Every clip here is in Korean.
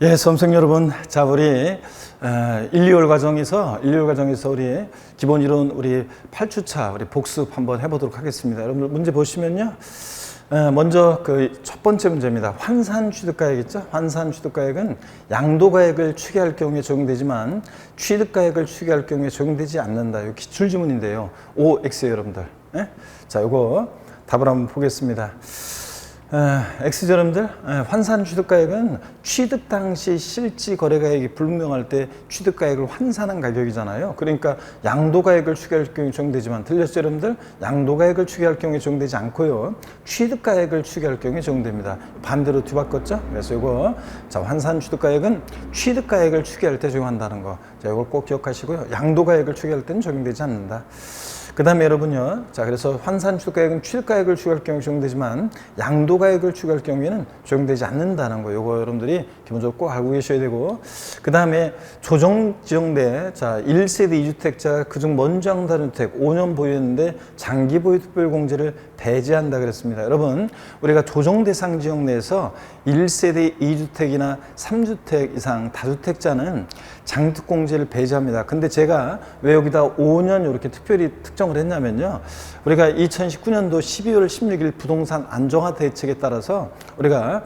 예, 수험생 여러분, 자 우리 1, 2월 과정에서 우리 기본 이론 우리 8주차 우리 복습 한번 해보도록 하겠습니다. 여러분 문제 보시면요, 먼저 그 첫 번째 문제입니다. 환산 취득가액 있죠? 환산 취득가액은 양도가액을 추계할 경우에 적용되지만 취득가액을 추계할 경우에 적용되지 않는다. 이 기출 지문인데요. OX예요, 여러분들. 예? 자, 요거 답을 한번 보겠습니다. X죠, 여러분들. 환산 취득가액은 취득 당시 실지 거래가액이 불분명할 때 취득가액을 환산한 가격이잖아요. 그러니까 양도가액을 추계할 경우에 적용되지만, 틀렸죠, 여러분들? 양도가액을 추계할 경우에 적용되지 않고요, 취득가액을 추계할 경우에 적용됩니다. 반대로 뒤바꿨죠? 그래서 이거, 자, 환산 취득가액은 취득가액을 추계할 때 적용한다는 거. 자, 이걸 꼭 기억하시고요. 양도가액을 추계할 때는 적용되지 않는다. 그 다음에 여러분요, 자, 그래서 환산 취득가액은 취득가액을 추계할 경우에 적용되지만 양도가액을 추계할 경우에는 적용되지 않는다는 거. 요거 여러분들이 기본적으로 꼭 알고 계셔야 되고, 그 다음에 조정 지정돼, 자, 1세대 2주택자가 그중 먼저 양도한 주택 5년 보유했는데 장기 보유 특별공제를 배제한다 그랬습니다. 여러분, 우리가 조정 대상 지역 내에서 1세대 2주택이나 3주택 이상 다주택자는 장특공제를 배제합니다. 근데 제가 왜 여기다 5년 이렇게 특별히 특정을 했냐면요, 우리가 2019년도 12월 16일 부동산 안정화 대책에 따라서 우리가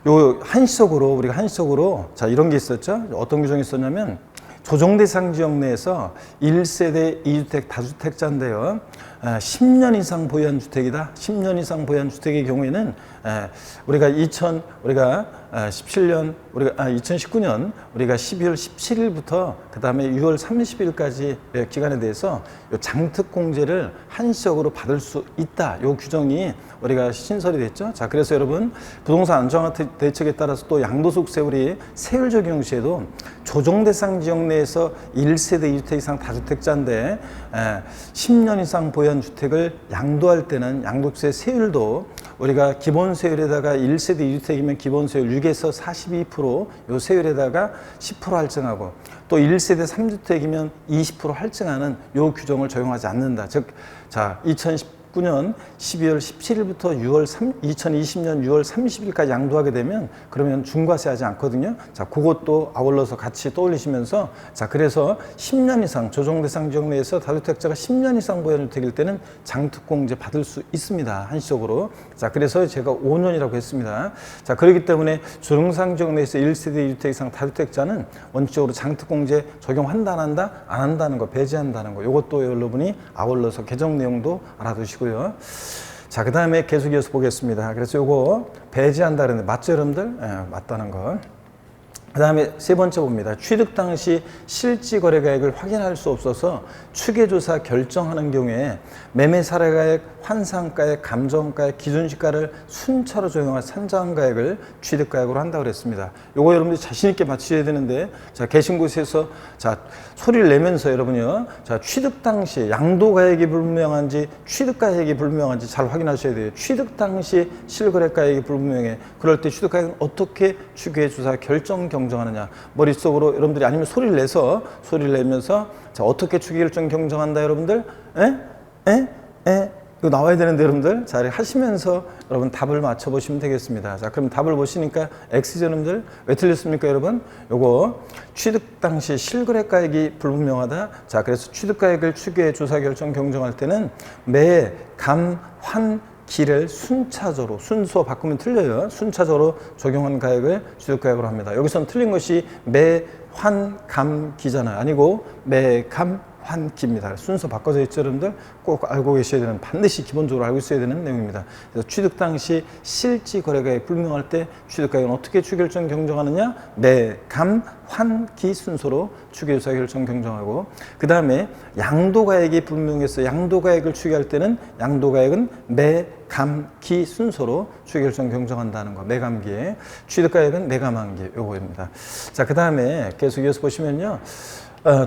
우리가 한시적으로 자, 이런 게 있었죠. 어떤 규정이 있었냐면, 조정 대상 지역 내에서 1세대 2주택 다주택자인데요, 10년 이상 보유한 주택이다. 10년 이상 보유한 주택의 경우에는 우리가 2019년 우리가 12월 17일부터 그 다음에 6월 30일까지 기간에 대해서 장특공제를 한시적으로 받을 수 있다. 요 규정이 우리가 신설이 됐죠. 자, 그래서 여러분, 부동산 안정화 대책에 따라서 또 양도소득 세율이 세율 적용 시에도 조정 대상 지역 내에서 1세대 2주택 이상 다주택자인데 10년 이상 보유한 주택을 양도할 때는 양도세 세율도 우리가 기본세율에다가 1세대 2주택이면 기본세율 6에서 42% 요 세율에다가 10% 할증하고, 또 1세대 3주택이면 20% 할증하는 요 규정을 적용하지 않는다. 즉, 자, 2019년 12월 17일부터 2020년 6월 30일까지 양도하게 되면 그러면 중과세 하지 않거든요. 자, 그것도 아울러서 같이 떠올리시면서, 자, 그래서 10년 이상 조정 대상 지역 내에서 다주택자가 10년 이상 보유한 주택일 때는 장특공제 받을 수 있습니다. 한시적으로. 자, 그래서 제가 5년이라고 했습니다. 자, 그렇기 때문에 조정 대상 지역 내에서 1세대 2주택 이상 다주택자는 원칙적으로 장특공제 적용한다, 안 한다? 안 한다는 거, 배제한다는 거. 이것도 여러분이 아울러서 개정 내용도 알아두시고. 자, 그 다음에 계속 이어서 보겠습니다. 그래서 요거 배제한다 그랬는데 맞죠, 여러분들? 맞다는 거. 그 다음에 세 번째 봅니다. 취득 당시 실지 거래가액을 확인할 수 없어서 추계조사 결정하는 경우에 매매 사례가액, 환산가액, 감정가액, 기준시가를 순차로 적용한 산정가액을 취득가액으로 한다고 그랬습니다. 요거 여러분들이 자신있게 맞추셔야 되는데, 자, 계신 곳에서 자, 소리를 내면서 여러분이요, 자, 취득 당시 양도가액이 불분명한지 취득가액이 불분명한지 잘 확인하셔야 돼요. 취득 당시 실거래가액이 불분명해. 그럴 때 취득가액은 어떻게 추계조사 결정 경정하느냐. 머릿속으로 여러분들이, 아니면 소리를 내면서, 자, 어떻게 추계결정 경정한다, 여러분들? 이거 나와야 되는데, 여러분들. 잘 하시면서 여러분 답을 맞춰보시면 되겠습니다. 자, 그럼 답을 보시니까 X죠, 여러분들. 왜 틀렸습니까, 여러분? 요거 취득 당시 실거래가액이 불분명하다. 자, 그래서 취득가액을 추계조사 결정 경정할 때는 매, 감, 환, 기를 순차적으로, 순서 바꾸면 틀려요. 순차적으로 적용한 가액을 취득가액으로 합니다. 여기서는 틀린 것이 매, 환, 감, 기잖아요. 아니고 매, 감, 환, 기입니다. 순서 바꿔져 있죠, 여러분들? 꼭 알고 계셔야 되는, 반드시 기본적으로 알고 있어야 되는 내용입니다. 그래서 취득 당시 실지 거래가액 불명할 때 취득가액은 어떻게 추계결정 경정하느냐? 매, 감, 환, 기 순서로 추계조사 결정 경정하고, 그 다음에 양도가액이 불명해서 양도가액을 추계할 때는 양도가액은 매, 감, 기 순서로 추계결정 경정한다는 거. 매감기에. 취득가액은 매감한기. 요거입니다. 자, 그 다음에 계속 이어서 보시면요,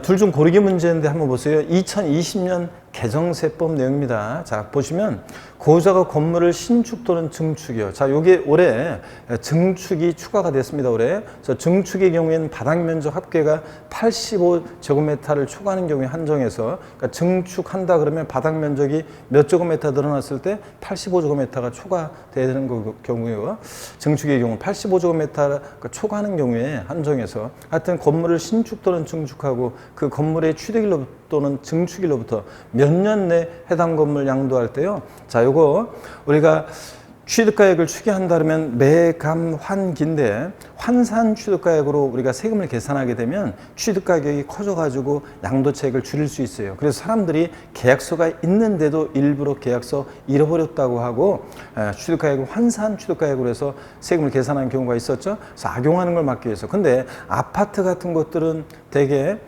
둘 중 고르기 문제인데 한번 보세요. 2020년 개정세법 내용입니다. 자, 보시면 고자가 건물을 신축 또는 증축이요. 자, 요게 올해 증축이 추가가 됐습니다. 올해. 그래서 증축의 경우에는 바닥 면적 합계가 85제곱미터를 초과하는 경우에 한정해서, 그러니까 증축한다 그러면 바닥 면적이 몇 제곱미터 늘어났을 때 85제곱미터가 초과돼야 되는 경우요. 증축의 경우 85제곱미터가 초과하는 경우에 한정해서, 하여튼 건물을 신축 또는 증축하고 그 건물의 취득일로 또는 증축일로부터 몇 년 내 해당 건물 양도할 때요. 자, 요거 우리가 취득가액을 추계한다 그러면 매감환기인데, 환산 취득가액으로 우리가 세금을 계산하게 되면 취득가격이 커져가지고 양도차익을 줄일 수 있어요. 그래서 사람들이 계약서가 있는데도 일부러 계약서 잃어버렸다고 하고 취득가액을 환산 취득가액으로 해서 세금을 계산하는 경우가 있었죠. 그래서 악용하는 걸 막기 위해서. 근데 아파트 같은 것들은 대개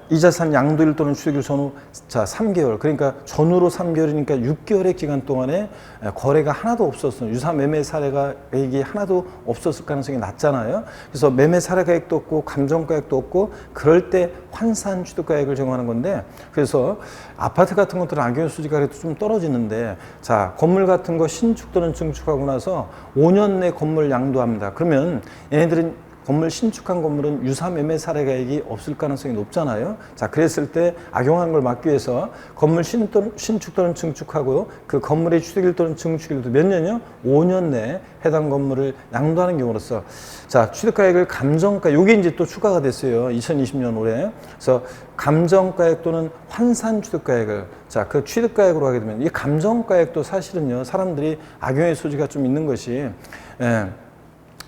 이자산 양도일 또는 취득일 전후 3개월, 그러니까 전후로 3개월이니까 6개월의 기간 동안에 거래가 하나도 없었어요. 유사 매매 사례가액이 하나도 없었을 가능성이 낮잖아요. 그래서 매매 사례가액도 없고 감정가액도 없고 그럴 때 환산 취득가액을 적용하는 건데, 그래서 아파트 같은 것들은 악용의 수지가 좀 떨어지는데, 자, 건물 같은 거 신축 또는 증축하고 나서 5년 내 건물 양도합니다. 그러면 얘네들은 건물 신축한 건물은 유사 매매 사례가액이 없을 가능성이 높잖아요. 자, 그랬을 때 악용하는 걸 막기 위해서 건물 신축 또는 증축하고요. 그 건물의 취득일 또는 증축일도 몇 년이요? 5년 내에 해당 건물을 양도하는 경우로서, 자, 취득가액을 감정가, 요게 이제 또 추가가 됐어요. 2020년 올해. 그래서 감정가액 또는 환산 취득가액을, 자, 그 취득가액으로 하게 되면, 이 감정가액도 사실은요, 사람들이 악용의 소지가 좀 있는 것이,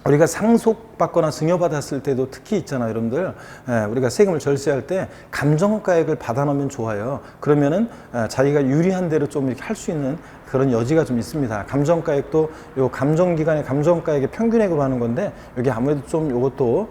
우리가 상속받거나 증여받았을 때도 특히 있잖아요, 여러분들. 우리가 세금을 절세할 때 감정가액을 받아놓으면 좋아요. 그러면은 자기가 유리한 대로 좀 이렇게 할 수 있는 그런 여지가 좀 있습니다. 감정가액도 요 감정기간의 감정가액의 평균액으로 하는 건데, 여기 아무래도 좀 요것도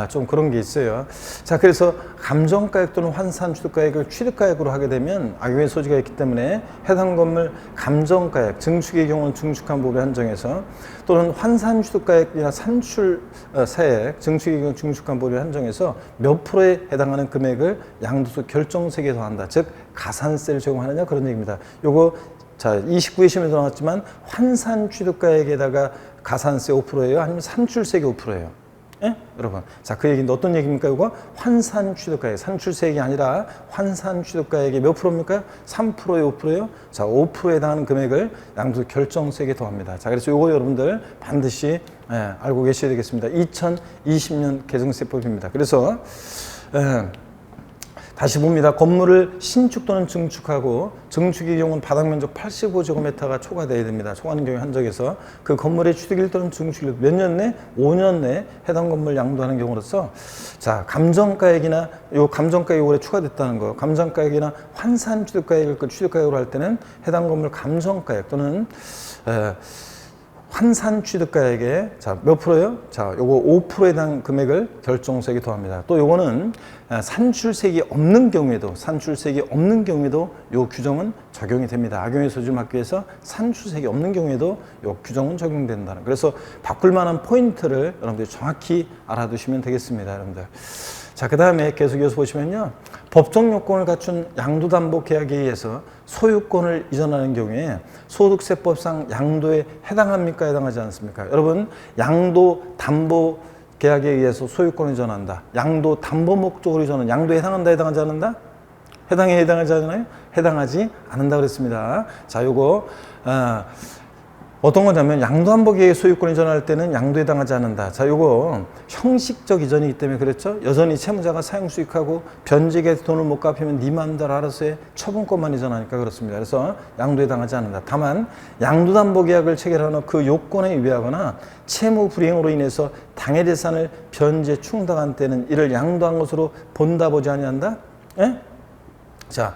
좀 그런 게 있어요. 자, 그래서 감정가액 또는 환산 취득가액을 취득가액으로 하게 되면 악용의 소지가 있기 때문에 해당 건물 감정가액, 증축의 경우는 증축한 부분에 한정해서, 또는 환산 취득가액이나 산출세액, 증축의 경우 증축한 부분에 한정해서 몇 프로에 해당하는 금액을 양도소 결정세계에 더한다. 즉 가산세를 적용하느냐, 그런 얘기입니다. 요거 자, 29회 시험에도 나왔지만 환산 취득가액에다가 가산세 5%예요? 아니면 산출세액이 5%예요? 예? 여러분. 자, 그 얘기는 어떤 얘기입니까? 이거 환산 취득가액, 산출세액이 아니라 환산 취득가액이 몇 프로입니까? 3%에 5%예요? 자, 5%에 해당하는 금액을 양도소 결정세액에 더합니다. 자, 그래서 이거 여러분들 반드시 알고 계셔야 되겠습니다. 2020년 개정세법입니다. 그래서 다시 봅니다. 건물을 신축 또는 증축하고, 증축의 경우는 바닥 면적 85제곱미터가 초과돼야 됩니다. 초과하는 경우에 한정해서 그 건물의 취득일 또는 증축일 몇 년 내? 5년 내에 해당 건물 양도하는 경우로서, 자, 감정가액이나 요 감정가액이 올해 추가됐다는 거, 감정가액이나 환산 취득가액을 그 취득가액으로 할 때는 해당 건물 감정가액 또는 환산 취득가액에, 자, 몇 프로요? 자, 요거 5%에 해당 금액을 결정세액에 더합니다. 또 요거는 산출세액이 없는 경우에도, 요 규정은 적용이 됩니다. 악용의 소지를 막기 위해서 산출세액이 없는 경우에도 요 규정은 적용된다는. 그래서 바꿀 만한 포인트를 여러분들이 정확히 알아두시면 되겠습니다, 여러분들. 자, 그 다음에 계속 이어서 보시면요. 법정 요건을 갖춘 양도담보계약에 의해서 소유권을 이전하는 경우에 소득세법상 양도에 해당합니까? 해당하지 않습니까? 여러분, 양도담보계약에 의해서 소유권을 이전한다. 양도담보 목적으로 이전은 양도에 해당한다, 해당하지 않는다? 해당하지 않나요? 해당하지 않는다 그랬습니다. 자, 요거 어떤 거냐면, 양도담보계획 소유권 이전할 때는 양도에 해당하지 않는다. 자, 요거 형식적 이전이기 때문에 그랬죠. 여전히 채무자가 사용수익하고 변제계에서 돈을 못 갚으면 네 마음대로 알아서 해, 처분권만 이전하니까 그렇습니다. 그래서 양도에 해당하지 않는다. 다만 양도담보계약을 체결하는 그 요건에 위배하거나 채무 불이행으로 인해서 당해 재산을 변제 충당한 때는 이를 양도한 것으로 본다, 보지 아니한다. 예? 자,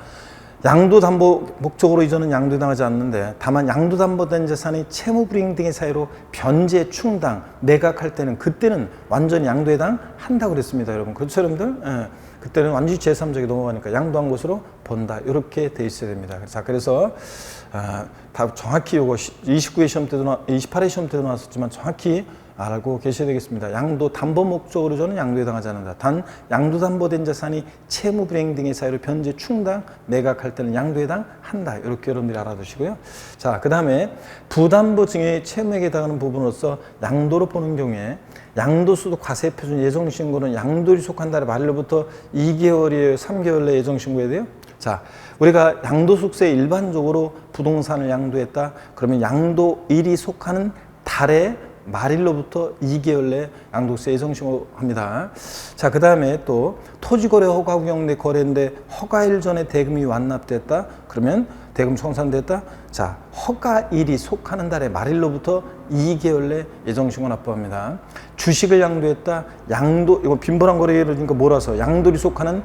양도담보 목적으로 이전은 양도에 해당하지 않는데, 다만 양도담보된 재산이 채무불이행 등의 사유로 변제, 충당, 매각할 때는, 그때는 완전히 양도에 해당한다고 그랬습니다, 여러분. 그렇죠, 여러분들? 예. 그때는 완전히 제3적이 넘어가니까 양도한 것으로 본다, 이렇게 돼 있어야 됩니다. 자, 그래서 다 정확히 요거 29회 시험 때도 28회 시험 때도 나왔었지만 정확히 알고 계셔야 되겠습니다. 양도 담보 목적으로 저는 양도에 해당하지 않는다. 단 양도 담보된 자산이 채무 불이행 등의 사유로 변제 충당 매각할 때는 양도에 해당한다. 이렇게 여러분들이 알아두시고요. 자, 그 다음에 부담보 증여의 채무액에 해당하는 부분으로서 양도로 보는 경우에 양도소득 과세 표준 예정 신고는 양도일이 속한 달의 말일로부터 2개월이에요, 3개월 내에 예정 신고해야 돼요? 자, 우리가 양도소득세 일반적으로 부동산을 양도했다. 그러면 양도일이 속하는 달의 말일로부터 2개월 내에 양도세 예정신고합니다. 자, 그 다음에 또 토지거래 허가 구역 내 거래인데 허가일 전에 대금이 완납됐다. 그러면 대금 청산됐다. 자, 허가일이 속하는 달의 말일로부터 2개월 내 예정신고 납부합니다. 주식을 양도했다. 양도, 이거 빈번한 거래를 몰아서 양도일이 속하는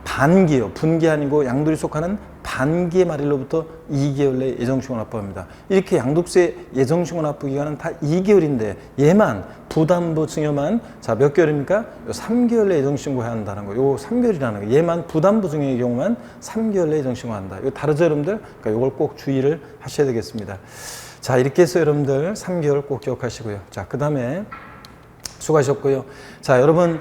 반기요. 분기 아니고 양도일이 속하는 반기의 말일로부터 2개월 내에 예정신고 납부합니다. 이렇게 양도세 예정신고 납부 기간은 다 2개월인데 얘만 부담보 증여만 자, 몇 개월입니까? 요 3개월 내에 예정신고해야 한다는 거. 요 3개월이라는 거. 얘만 부담보 증여의 경우만 3개월 내에 예정신고한다. 이거 다르죠, 여러분들? 그러니까 이걸 꼭 주의를 하셔야 되겠습니다. 자, 이렇게 해서 여러분들 3개월 꼭 기억하시고요. 자, 그 다음에 수고하셨고요. 자, 여러분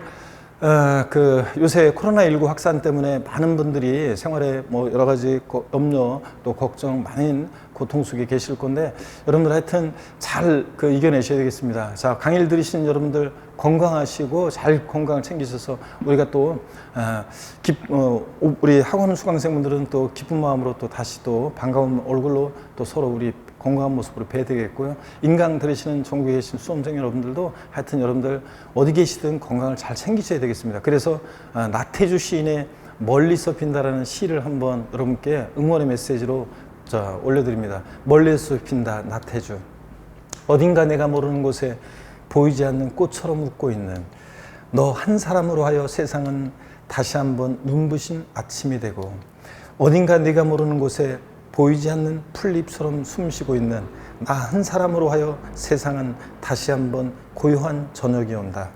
요새 코로나19 확산 때문에 많은 분들이 생활에 뭐 여러 가지 염려 또 걱정 많은 고통 속에 계실 건데 여러분들 하여튼 잘 이겨내셔야 되겠습니다. 자, 강의를 들으신 여러분들 건강하시고 잘 건강 챙기셔서 우리가 또 우리 학원 수강생분들은 또 기쁜 마음으로 또 다시 또 반가운 얼굴로 또 서로 우리 건강한 모습으로 뵈야 되겠고요. 인강 들으시는 전국에 계신 수험생 여러분들도 하여튼 여러분들 어디 계시든 건강을 잘 챙기셔야 되겠습니다. 그래서 나태주 시인의 멀리서 핀다라는 시를 한번 여러분께 응원의 메시지로 올려드립니다. 멀리서 핀다 나태주. 어딘가 내가 모르는 곳에 보이지 않는 꽃처럼 웃고 있는 너 한 사람으로 하여 세상은 다시 한번 눈부신 아침이 되고 어딘가 내가 모르는 곳에 보이지 않는 풀잎처럼 숨쉬고 있는 나 한 사람으로 하여 세상은 다시 한번 고요한 저녁이 온다.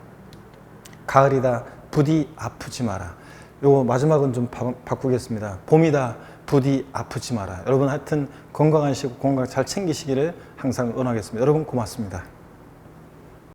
가을이다 부디 아프지 마라. 요거 마지막은 좀 바꾸겠습니다. 봄이다 부디 아프지 마라. 여러분 하여튼 건강하시고 건강 잘 챙기시기를 항상 응원하겠습니다. 여러분 고맙습니다.